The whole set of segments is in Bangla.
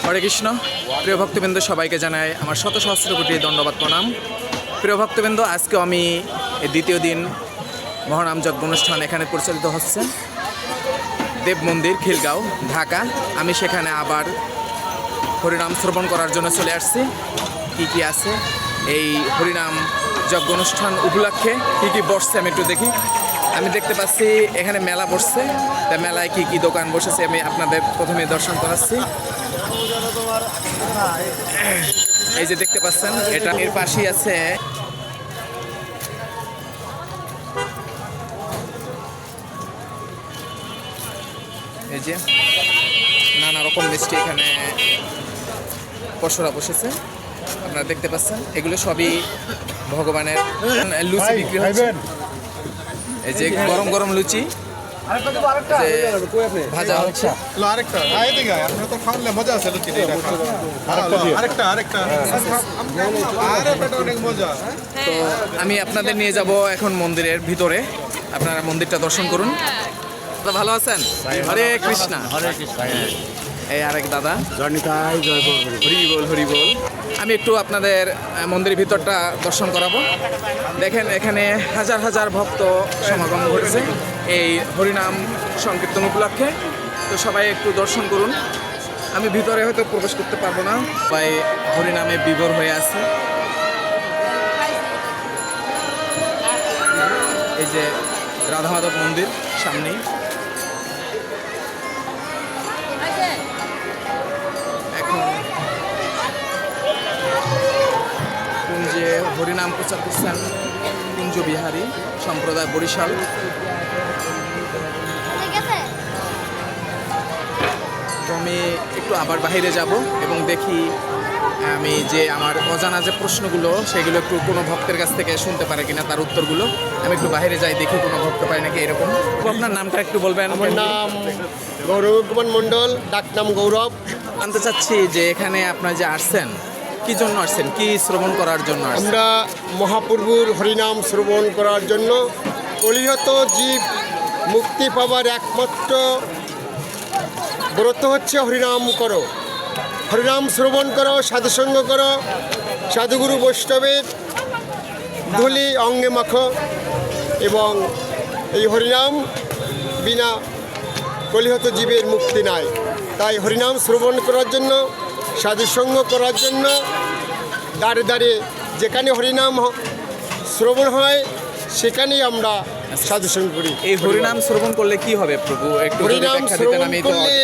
হরে কৃষ্ণ। প্রিয় ভক্তবৃন্দ, সবাইকে জানাই আমার শত সহস্র কোটি দণ্ডবাদ প্রণাম। প্রিয় ভক্তবৃন্দ, আজকে আমি এই দ্বিতীয় দিন মহানাম যজ্ঞ অনুষ্ঠান এখানে পরিচালিত হচ্ছে দেব মন্দির, খিলগাঁও, ঢাকা। আমি সেখানে আবার হরিনাম শ্রবণ করার জন্য চলে আসছি। কি কি আছে এই হরিনাম যজ্ঞ অনুষ্ঠান উপলক্ষে, কি কি বসছে আমি একটু দেখি। আমি দেখতে পাচ্ছি এখানে মেলা বসছে, তা মেলায় কি কি দোকান বসেছে আমি আপনাদের প্রথমে দর্শন করাচ্ছি। এই যে দেখতে পাচ্ছেন, এটা এর পাশেই আছে এই যে নানা রকম মিষ্টি, এখানে পশরা বসেছে আপনারা দেখতে পাচ্ছেন। এগুলো সবই ভগবানের। লুচি বিক্রি হচ্ছে, এই যে গরম গরম লুচি ভাজা হচ্ছে। তো আমি আপনাদের নিয়ে যাব এখন মন্দিরের ভিতরে, আপনারা মন্দিরটা দর্শন করুন। ভালো আছেন? হরে কৃষ্ণা। হরে কৃষ্ণ। এই আরেক দাদা, হরি বল। হরি বল। আমি একটু আপনাদের মন্দিরের ভিতরটা দর্শন করাবো। দেখেন এখানে হাজার হাজার ভক্ত সমাগম ঘটেছে এই হরিনাম সংকীর্তন উপলক্ষে। তো সবাই একটু দর্শন করুন। আমি ভিতরে হয়তো প্রবেশ করতে পারবো না, তাই হরিনামে বিভোর হয়ে আছে। এই যে রাধা মাধব মন্দির সামনেই। এখন কুঞ্জে হরিনাম প্রচার করছেন কুঞ্জ বিহারী সম্প্রদায়, বরিশাল। তো আমি একটু আবার বাইরে যাব এবং দেখি আমি যে আমার অজানা যে প্রশ্নগুলো সেগুলো একটু কোনো ভক্তের কাছ থেকে শুনতে পারে কিনা, তার উত্তরগুলো। আমি একটু বাইরে যাই, দেখি কোনো ভক্ত পাই নাকি এরকম। আপনার নামটা একটু বলবেন? আমার নাম গৌরব কুমার মণ্ডল, ডাক নাম গৌরব। জানতে চাচ্ছি যে এখানে আপনার যে আসছেন, কি জন্য আসছেন, কি শ্রবণ করার জন্য আসছেন? আমরা মহাপ্রভুর হরিনাম শ্রবণ করার জন্য। কলিহত জীব মুক্তি পাবার একমাত্র ব্রত হচ্ছে হরিনাম করো, হরিনাম শ্রবণ করো, সাধুসঙ্গ করো, সাধুগুরু বৈষ্ণবের ধুলি অঙ্গে মাখো। এবং এই হরিনাম বিনা কলিহত জীবের মুক্তি নাই। তাই হরিনাম শ্রবণ করার জন্য, সাধুসঙ্গ করার জন্য দাঁড়ে দাঁড়িয়ে যেখানে হরিনাম শ্রবণ হয় সেখানেই আমরা সাধুসঙ্গ করি। এই হরিনাম শ্রবণ করলে কি হবে প্রভু, একটু যদি হরিনাম ব্যাখ্যা দিতেন। শ্রবণ আমি তো করলে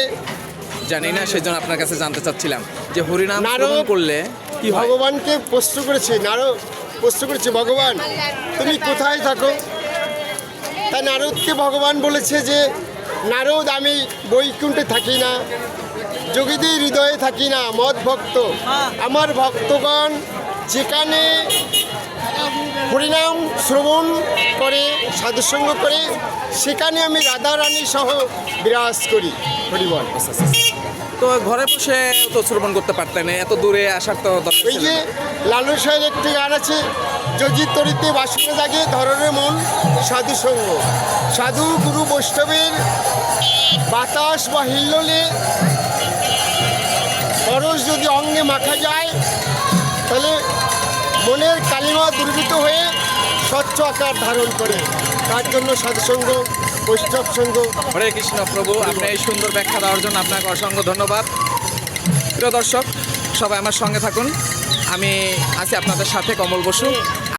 জানি না, সেজন্য আপনার কাছে জানতে চাচ্ছিলাম যে হরিনাম নারদ শ্রবণ করলে কি হয়। ভগবানকে প্রশ্ন করেছে, নারদ প্রশ্ন করেছে, ভগবান তুমি কোথায় থাকো? তাই নারদকে ভগবান বলেছে যে নারদ, আমি বৈকুণ্ঠে থাকি না, যোগীদের হৃদয়ে থাকি না, মদ ভক্ত। আমার ভক্তগণ যেখানে হরিনাম শ্রবণ করে, সাধুসঙ্গ করে, সেখানে আমি রাধা রানী সহ বিরাজ করি। হরিবল। তো ঘরে বসে তো শ্রবণ করতে পারতেন, এত দূরে আসার তো দরকার এই ছিল যে না। লালু সাহের একটি গান আছে, যদি তরিতে বাসনা জাগে ধররে মন সাধুসঙ্গ। সাধু গুরু বৈষ্ণবের বাতাস বা হিল্লোলে পরশ যদি অঙ্গে মাখা যায়, তাহলে মনের কালিমা দুর্বৃত হয়ে স্বচ্ছ আকার ধারণ করে। তার জন্য সাধুসঙ্গ, বৈষ্ণব সঙ্গ। হরে কৃষ্ণ প্রভু, আপনি এই সুন্দর ব্যাখ্যা দেওয়ার জন্য আপনাকে অসংখ্য ধন্যবাদ। প্রিয় দর্শক, সবাই আমার সঙ্গে থাকুন। আমি আছি আপনাদের সাথে, কমল বসু।